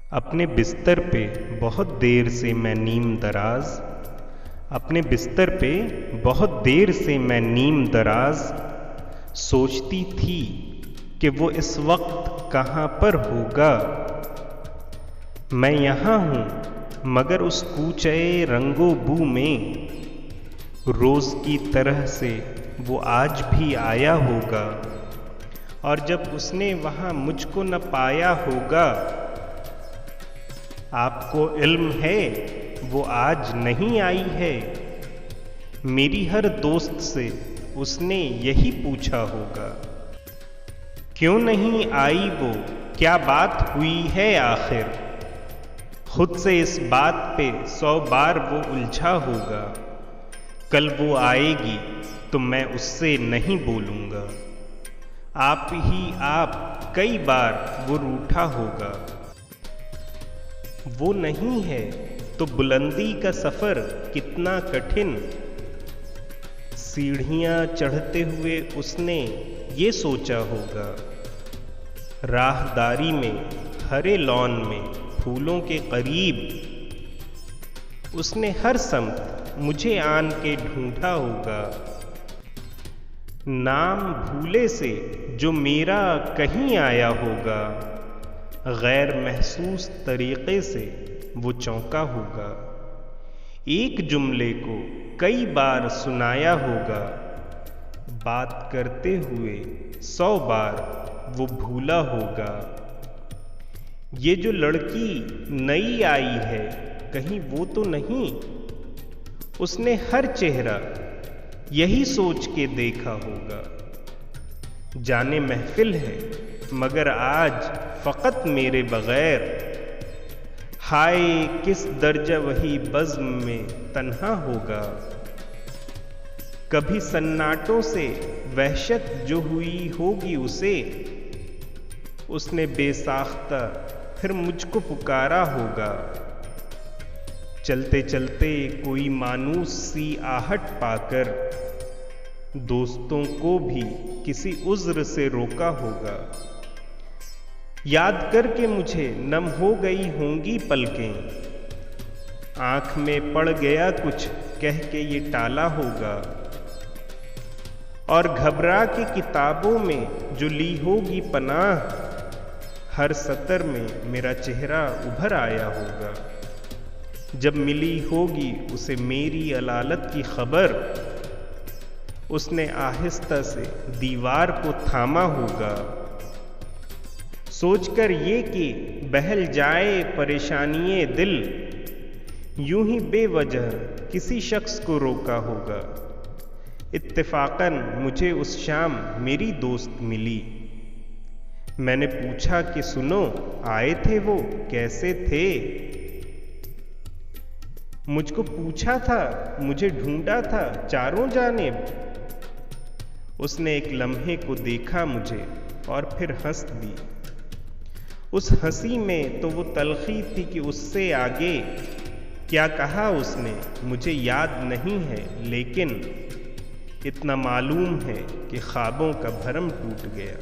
अपने बिस्तर पे बहुत देर से मैं नीम दराज, अपने बिस्तर पे बहुत देर से मैं नीम दराज, सोचती थी कि वो इस वक्त कहाँ पर होगा। मैं यहाँ हूँ मगर उस कूचे रंगो बू में, रोज़ की तरह से वो आज भी आया होगा। और जब उसने वहाँ मुझको न पाया होगा, आपको इल्म है वो आज नहीं आई है। मेरी हर दोस्त से उसने यही पूछा होगा, क्यों नहीं आई वो, क्या बात हुई है आखिर। खुद से इस बात पे 100 बार वो उलझा होगा। कल वो आएगी तो मैं उससे नहीं बोलूँगा। आप ही आप कई बार वो रूठा होगा। वो नहीं है तो बुलंदी का सफ़र कितना कठिन। सीढ़ियाँ चढ़ते हुए उसने ये सोचा होगा। राहदारी में हरे लॉन में फूलों के करीब उसने हर समत मुझे आन के ढूंढा होगा। नाम भूले से जो मेरा कहीं आया होगा, गैर महसूस तरीक़े से वो चौंका होगा। एक जुमले को कई बार सुनाया होगा, बात करते हुए 100 बार वो भूला होगा। ये जो लड़की नई आई है कहीं वो तो नहीं, उसने हर चेहरा यही सोच के देखा होगा। जाने महफिल है मगर आज फ़कत मेरे बग़ैर, हाय किस दर्जा वही बज़्म में तन्हा होगा। कभी सन्नाटों से वहशत जो हुई होगी उसे, उसने बेसाख्ता फिर मुझको पुकारा होगा। चलते चलते कोई मानूस सी आहट पाकर, दोस्तों को भी किसी उज़्र से रोका होगा। याद करके मुझे नम हो गई होंगी पलकें, आँख में पड़ गया कुछ कह के ये टाला होगा। और घबरा के किताबों में जो ली होगी पनाह, हर सतर में मेरा चेहरा उभर आया होगा। जब मिली होगी उसे मेरी अलालत की खबर, उसने आहिस्ता से दीवार को थामा होगा। सोचकर ये कि बहल जाए परेशानिये दिल, यूं ही बेवजह किसी शख्स को रोका होगा। इत्तेफाकन मुझे उस शाम मेरी दोस्त मिली। मैंने पूछा कि सुनो, आए थे वो, कैसे थे। मुझको पूछा था, मुझे ढूंढा था चारों जानिब। उसने एक लम्हे को देखा मुझे और फिर हंस दी। उस हंसी में तो वो तलखी थी कि उससे आगे क्या कहा उसने मुझे याद नहीं है, लेकिन इतना मालूम है कि ख्वाबों का भरम टूट गया।